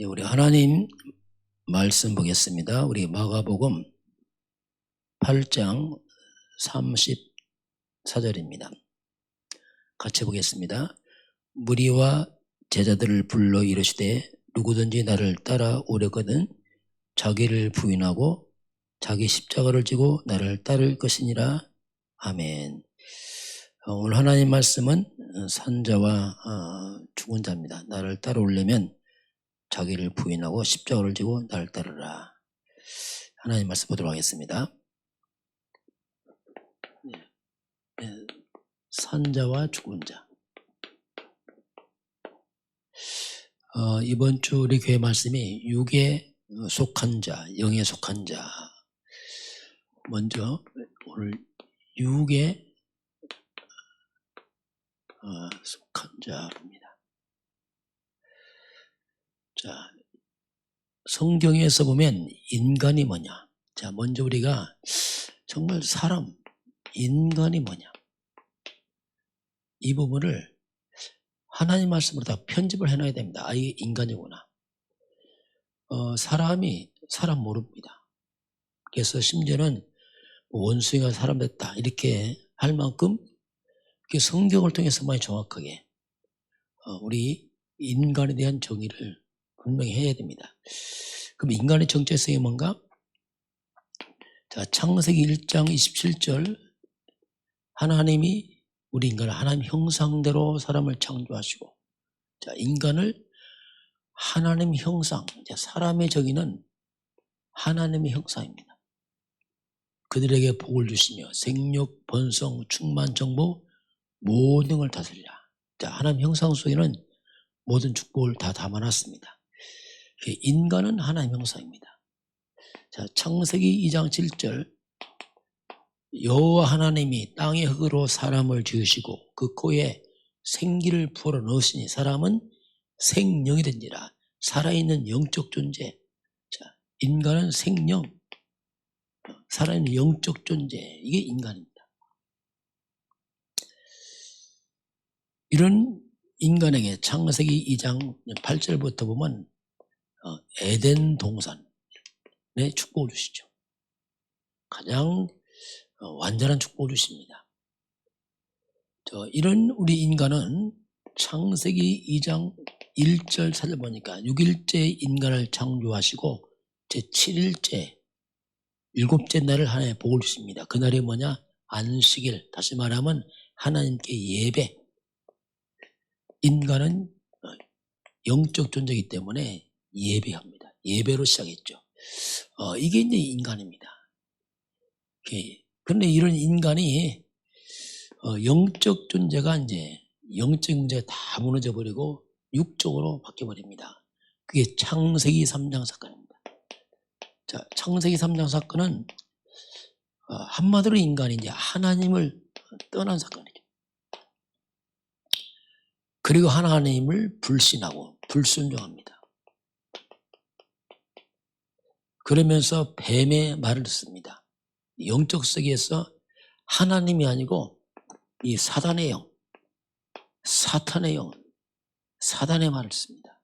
우리 하나님 말씀 보겠습니다. 우리 마가복음 8장 34절입니다. 같이 보겠습니다. 무리와 제자들을 불러 이르시되 누구든지 나를 따라오려거든 자기를 부인하고 자기 십자가를 지고 나를 따를 것이니라. 아멘. 오늘 하나님 말씀은 산자와 죽은 자입니다. 나를 따라오려면 자기를 부인하고 십자가를 지고 나를 따르라. 하나님 말씀 보도록 하겠습니다. 산자와 죽은 자. 이번 주 우리 교회 말씀이 육에 속한 자, 영에 속한 자. 먼저 오늘 육에 속한 자입니다. 자, 성경에서 보면 인간이 뭐냐? 자, 먼저 우리가 정말 사람, 인간이 뭐냐? 이 부분을 하나님 말씀으로 다 편집을 해놔야 됩니다. 이게 인간이구나. 사람이 사람 모릅니다. 그래서 심지어는 원숭이가 사람 됐다 이렇게 할 만큼 성경을 통해서만 정확하게 우리 인간에 대한 정의를 분명히 해야 됩니다. 그럼 인간의 정체성이 뭔가? 자, 창세기 1장 27절 하나님이 우리 인간을 하나님 형상대로 사람을 창조하시고, 자, 인간을 하나님 형상, 사람의 정의는 하나님의 형상입니다. 그들에게 복을 주시며 생육, 번성, 충만, 정복 모든 걸 다스리라. 자, 하나님 형상 속에는 모든 축복을 다 담아놨습니다. 인간은 하나님 형상입니다. 자, 창세기 2장 7절 여호와 하나님이 땅의 흙으로 사람을 지으시고 그 코에 생기를 불어 넣으시니 사람은 생명이 된지라. 살아있는 영적 존재. 자, 인간은 생명, 살아있는 영적 존재. 이게 인간입니다. 이런 인간에게 창세기 2장 8절부터 보면 에덴 동산에 축복을 주시죠. 가장 완전한 축복을 주십니다. 이런 우리 인간은 창세기 2장 1절 찾아보니까 6일째 인간을 창조하시고 제7일째 7째 날을 하나님의 복을 주십니다. 그날이 뭐냐? 안식일. 다시 말하면 하나님께 예배. 인간은 영적 존재이기 때문에 예배합니다. 예배로 시작했죠. 이게 이제 인간입니다. 그런데 이런 인간이 영적 존재가 이제 영적 문제가 다 무너져 버리고 육적으로 바뀌어 버립니다. 그게 창세기 3장 사건입니다. 자, 창세기 3장 사건은 한마디로 인간이 이제 하나님을 떠난 사건이죠. 그리고 하나님을 불신하고 불순종합니다. 그러면서 뱀의 말을 듣습니다. 영적 세계에서 하나님이 아니고 이 사단의 영, 사탄의 영, 사단의 말을 듣습니다.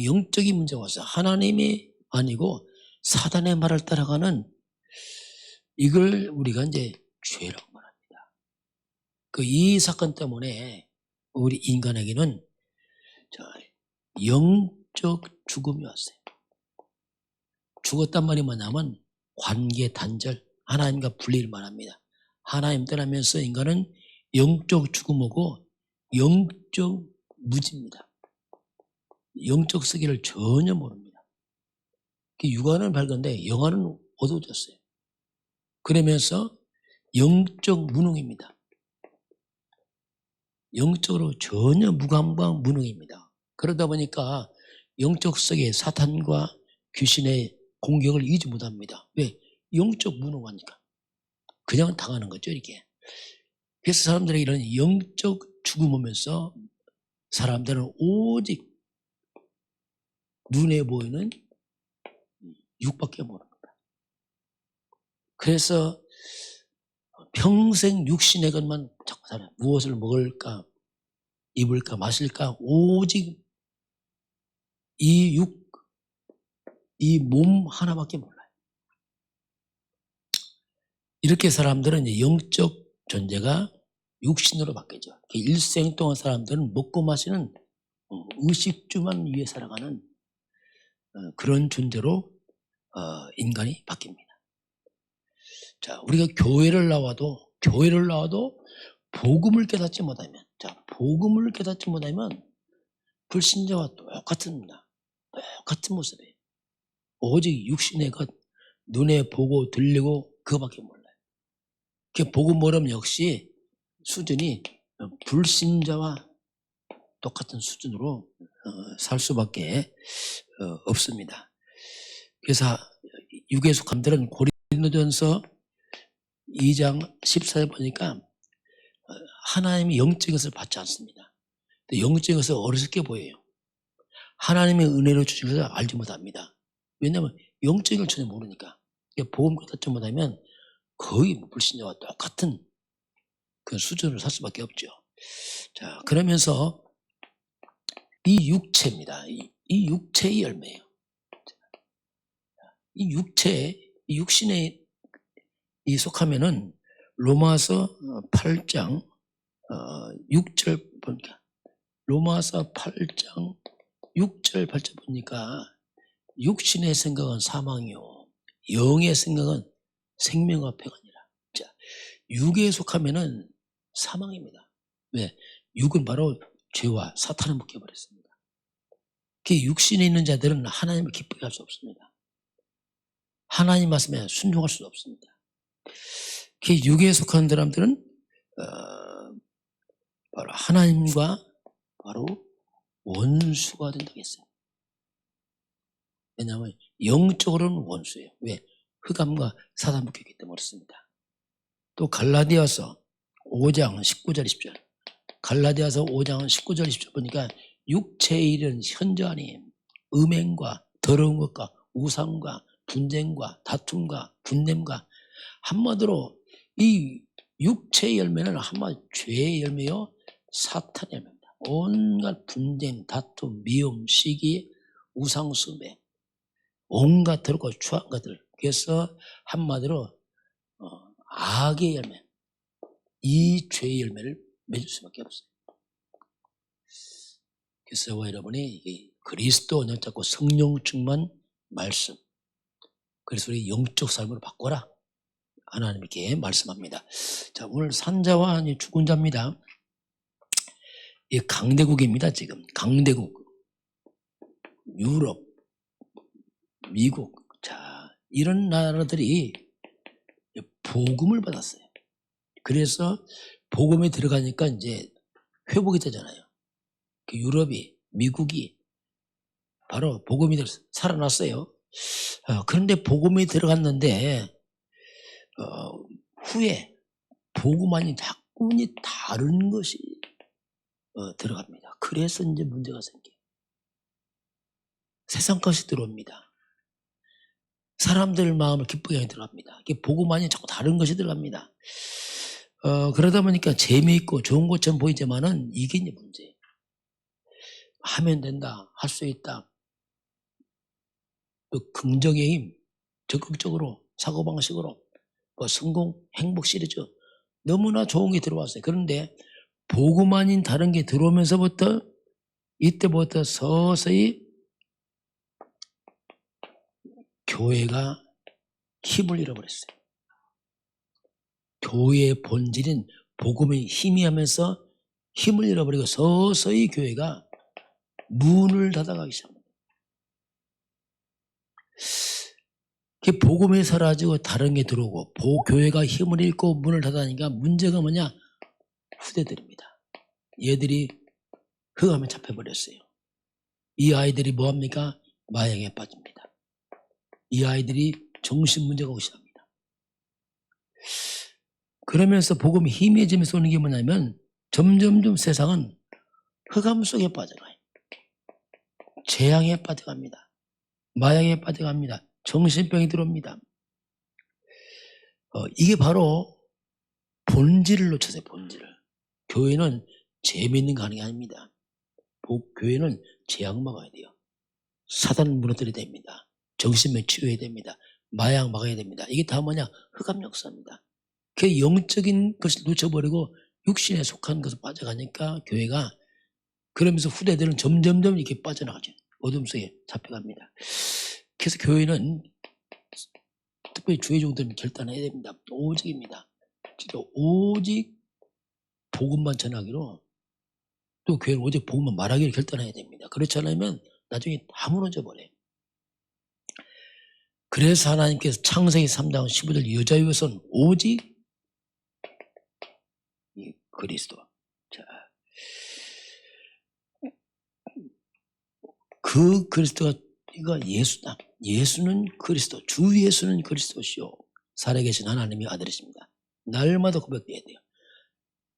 영적인 문제가 와서 하나님이 아니고 사단의 말을 따라가는 이걸 우리가 이제 죄라고 말합니다. 이 사건 때문에 우리 인간에게는 영적 죽음이 왔어요. 죽었단 말이 뭐냐면 관계 단절, 하나님과 분리를 말합니다. 하나님 떠나면서 인간은 영적 죽음이고 영적 무지입니다. 영적 세계를 전혀 모릅니다. 육안은 밝은데 영안은 어두워졌어요. 그러면서 영적 무능입니다. 영적으로 전혀 무감각 무능입니다. 그러다 보니까 영적 세계 사탄과 귀신의 공격을 이기지 못합니다. 왜? 영적 무능하니까. 그냥 당하는 거죠, 이게. 그래서 사람들에게 이런 영적 죽음 오면서 사람들은 오직 눈에 보이는 육밖에 모릅니다. 그래서 평생 육신의 것만 자꾸 살아요. 무엇을 먹을까, 입을까, 마실까, 오직 이 육, 이 몸 하나밖에 몰라요. 이렇게 사람들은 이제 영적 존재가 육신으로 바뀌죠. 일생 동안 사람들은 먹고 마시는 의식주만 위해 살아가는 그런 존재로 인간이 바뀝니다. 자, 우리가 교회를 나와도 복음을 깨닫지 못하면, 복음을 깨닫지 못하면 불신자와 똑같은 모습이에요. 오직 육신의 것, 눈에 보고 들리고 그거밖에 몰라요. 복음 모르면 역시 수준이 불신자와 똑같은 수준으로 살 수밖에 없습니다. 그래서 육에 속한 들은 고린도전서 2장 14절 보니까 하나님이 영적인 것을 받지 않습니다. 영적인 것을 어리석게 보여요. 하나님의 은혜로 주신 것을 알지 못합니다. 왜냐하면 영적인 걸 전혀 모르니까. 복음 깨닫지 못하면 거의 불신자와 똑같은 그 수준으로 살 수밖에 없죠. 자, 그러면서 이 육체입니다. 이 육체의 열매예요. 이 육신에 속하면은 로마서 8장 6절 보니까 로마서 8장 6절 8절 보니까 육신의 생각은 사망이요 영의 생각은 생명과 평안이라. 자, 육에 속하면은 사망입니다. 왜? 육은 바로 죄와 사탄을 묶여버렸습니다. 그 육신에 있는 자들은 하나님을 기쁘게 할 수 없습니다. 하나님 말씀에 순종할 수 없습니다. 그 육에 속한 사람들은 바로 하나님과 바로 원수가 된다고 했어요. 왜냐하면 영적으로는 원수예요. 왜? 흑암과 사단 묶였기 때문에 그렇습니다. 또 갈라디아서 5장 19절 20절 갈라디아서 5장 19절 20절 보니까 육체의 일은 현저하니 음행과 더러운 것과 우상과 분쟁과 다툼과 분냄과 한마디로 이 육체의 열매는 한마디로 죄의 열매요 사탄의 열매입니다. 온갖 분쟁, 다툼, 미움, 시기, 우상숭배 온갖 더럽고 추한 것들. 그래서 한마디로 악의 열매, 이 죄의 열매를 맺을 수밖에 없어요. 그래서 여러분이 그리스도 언약 잡고 성령 충만 말씀, 그래서 우리 영적 삶으로 바꿔라 하나님께 말씀합니다. 자, 오늘 산자와 죽은 자입니다. 이 강대국입니다. 지금 강대국, 유럽, 미국, 자, 이런 나라들이 복음을 받았어요. 그래서 복음에 들어가니까 이제 회복이 되잖아요. 그 유럽이, 미국이 바로 복음이 살아났어요. 그런데 복음에 들어갔는데 후에 복음 아닌 자꾸니 다른 것이 들어갑니다. 그래서 이제 문제가 생겨요. 세상 것이 들어옵니다. 사람들 마음을 기쁘게 하게 들어갑니다. 복음 아닌 자꾸 다른 것이 들어갑니다. 그러다 보니까 재미있고 좋은 것처럼 보이지만은 이게 이제 문제예요. 하면 된다, 할 수 있다. 또 긍정의 힘, 적극적으로 사고방식으로 성공, 행복 시리즈 너무나 좋은 게 들어왔어요. 그런데 복음 아닌 다른 게 들어오면서부터 이때부터 서서히 교회가 힘을 잃어버렸어요. 교회의 본질인 복음의 힘이 하면서 힘을 잃어버리고 서서히 교회가 문을 닫아가기 시작합니다. 복음이 사라지고 다른 게 들어오고 교회가 힘을 잃고 문을 닫아니까 문제가 뭐냐? 후대들입니다. 얘들이 흑암에 잡혀버렸어요. 이 아이들이 뭐합니까? 마약에 빠집니다. 이 아이들이 정신문제가 오기 시작합니다. 그러면서 복음이 희미해지면서 오는 게 뭐냐면 점점점 세상은 흑암 속에 빠져가요. 재앙에 빠져갑니다. 마약에 빠져갑니다. 정신병이 들어옵니다. 이게 바로 본질을 놓쳤어요. 본질을. 교회는 재미있는 거 하는 게 아닙니다. 교회는 재앙 막아야 돼요. 사단 무너뜨려야 됩니다. 정신병 치유해야 됩니다. 마약 막아야 됩니다. 이게 다 뭐냐? 흑암 역사입니다. 그 영적인 것을 놓쳐버리고 육신에 속한 것을 빠져가니까 교회가 그러면서 후대들은 점점점 이렇게 빠져나가죠. 어둠 속에 잡혀갑니다. 그래서 교회는 특별히 주의 종들은 결단해야 됩니다. 오직입니다. 진짜 오직 복음만 전하기로 또 교회는 오직 복음만 말하기를 결단해야 됩니다. 그렇지 않으면 나중에 다 무너져 버려요. 그래서 하나님께서 창세기 3장 15절 여자의 것은 오직 이 그리스도. 자, 그 그리스도가 이거 예수다. 예수는 그리스도, 주 예수는 그리스도시요 살아계신 하나님의 아들이십니다. 날마다 고백해야 돼요.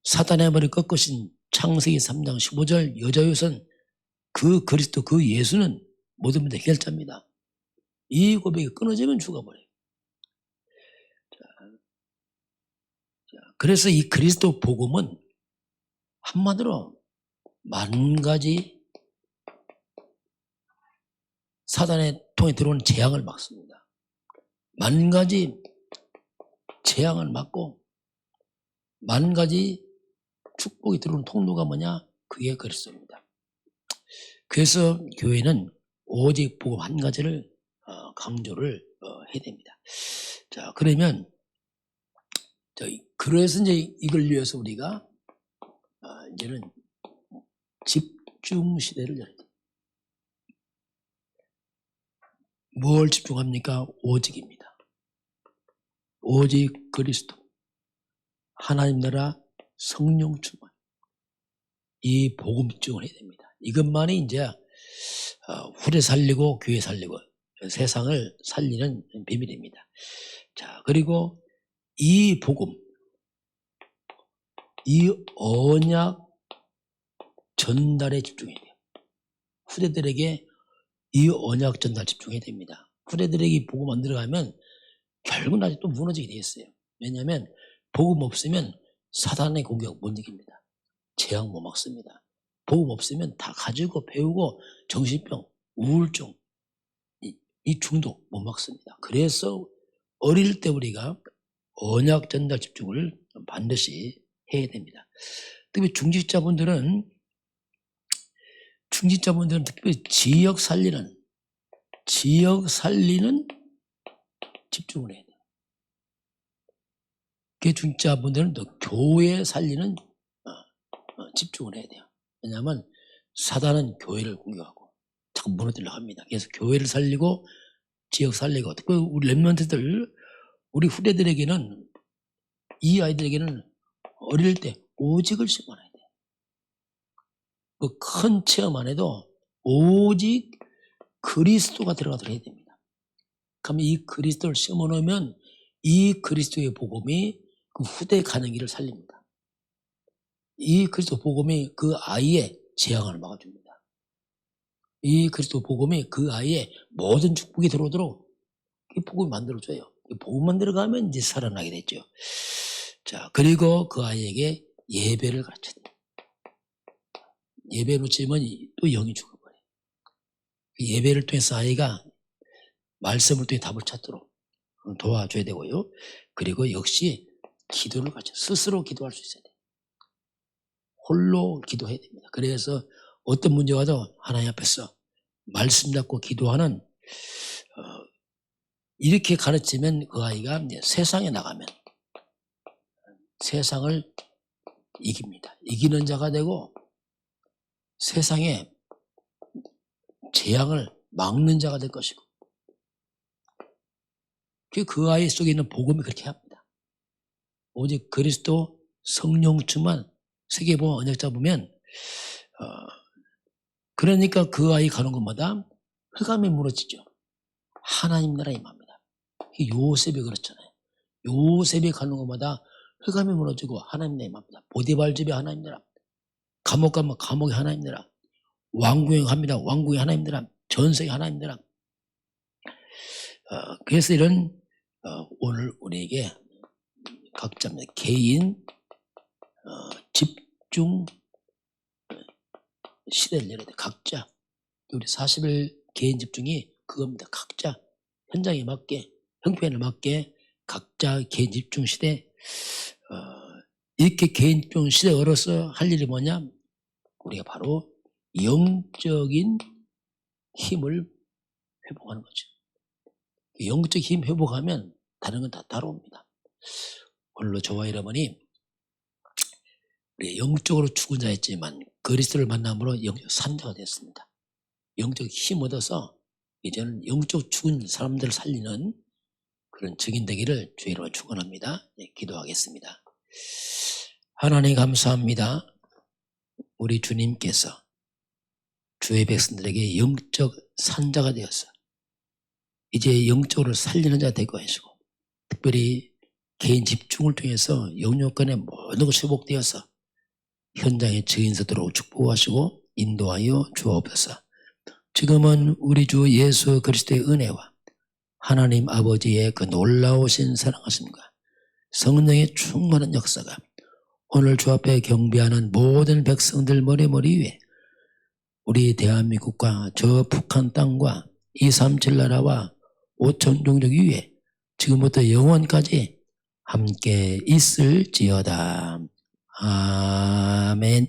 사탄의 머리 꺾으신 창세기 3장 15절 여자의 것은 그 그리스도, 그 예수는 모든 문제 해결자입니다. 이 고백이 끊어지면 죽어버려요. 그래서 이 그리스도 복음은 한마디로 만 가지 사단의 통해 들어오는 재앙을 막습니다. 만 가지 재앙을 막고 만 가지 축복이 들어오는 통로가 뭐냐? 그게 그리스도입니다. 그래서 교회는 오직 복음 한 가지를 강조를 해야 됩니다. 자, 그러면 그래서 이제 이걸 위해서 우리가 이제는 집중 시대를 열어야 돼요. 뭘 집중합니까? 오직입니다. 오직 그리스도, 하나님 나라, 성령 충만, 이 복음 집중을 해야 됩니다. 이것만이 이제 후대 살리고 교회 살리고 세상을 살리는 비밀입니다. 자, 그리고 이 복음, 이 언약 전달에 집중해야 돼요. 후대들에게 이 언약 전달 집중해야 됩니다. 후대들에게 이 복음 안 들어가면 결국은 아직 또 무너지게 되어 있어요. 왜냐하면 복음 없으면 사단의 공격 못 이깁니다. 재앙 못 막습니다. 복음 없으면 다 가지고 배우고 정신병, 우울증, 이 중독 못 막습니다. 그래서 어릴 때 우리가 언약 전달 집중을 반드시 해야 됩니다. 특히 중직자분들은 특별히 지역 살리는 집중을 해야 돼요. 그 중직자분들은 또 교회 살리는 집중을 해야 돼요. 왜냐하면 사단은 교회를 공격하고 자꾸 무너뜨리려고 합니다. 그래서 교회를 살리고 지역 살리고 특히 우리 렘넌트들, 우리 후대들에게는, 이 아이들에게는 어릴 때 오직을 심어놔야 돼요. 그 큰 체험 안 해도 오직 그리스도가 들어가도록 해야 됩니다. 그러면 이 그리스도를 심어놓으면 이 그리스도의 복음이 그 후대 가는 길을 살립니다. 이 그리스도 복음이 그 아이의 재앙을 막아줍니다. 이 그리스도 복음이 그 아이의 모든 축복이 들어오도록 이 복음이 만들어줘요. 이 복음만 들어가면 이제 살아나게 됐죠. 자, 그리고 그 아이에게 예배를 가르쳐야 돼요. 예배 놓치면 또 영이 죽어버려요. 예배를 통해서 아이가 말씀을 통해 답을 찾도록 도와줘야 되고요. 그리고 역시 기도를 가르쳐 스스로 기도할 수 있어야 돼요. 홀로 기도해야 됩니다. 그래서 어떤 문제가 와도 하나님 앞에서 말씀 잡고 기도하는 이렇게 가르치면 그 아이가 이제 세상에 나가면 세상을 이깁니다. 이기는 자가 되고 세상에 재앙을 막는 자가 될 것이고 그 아이 속에 있는 복음이 그렇게 합니다. 오직 그리스도 성령 충만 세계보험 언약자 보면 그러니까 그 아이 가는 곳마다 흑암이 무너지죠. 하나님 나라 임합니다. 요셉이 그렇잖아요. 요셉이 가는 곳마다 흑암이 무너지고 하나님 나라 임합니다. 보디발 집에 하나님 나라, 감옥 가면 감옥에 하나님 나라, 왕궁에 갑니다. 왕궁에 하나님 나라, 전세에 하나님 나라. 그래서 이런 오늘 우리에게 각자 개인 집중 시대를 열어야 돼. 각자 우리 40일 개인 집중이 그겁니다. 각자 현장에 맞게, 형편에 맞게 각자 개인 집중 시대, 이렇게 개인 집중 시대에 얼어서 할 일이 뭐냐? 우리가 바로 영적인 힘을 회복하는 거죠. 영적 힘 회복하면 다른 건 다 따라옵니다. 오늘로 저와 여러분이 우리 영적으로 죽은 자였지만 그리스도를 만남으로 영적 산자가 됐습니다. 영적 힘 얻어서 이제는 영적 죽은 사람들을 살리는 그런 증인 되기를 주의 이름으로 축원합니다. 네, 기도하겠습니다. 하나님 감사합니다. 우리 주님께서 주의 백성들에게 영적 산자가 되어서 이제 영적으로 살리는 자 되고 하시고, 특별히 개인 집중을 통해서 영육간의 모든 것이 회복되어서 현장의 증인서도록 축복하시고 인도하여 주옵소서. 지금은 우리 주 예수 그리스도의 은혜와 하나님 아버지의 그 놀라우신 사랑하심과 성령의 충만한 역사가 오늘 주 앞에 경배하는 모든 백성들 머리 위에, 우리 대한민국과 저 북한 땅과 237 나라와 5천 종족 위에 지금부터 영원까지 함께 있을지어다. 아멘.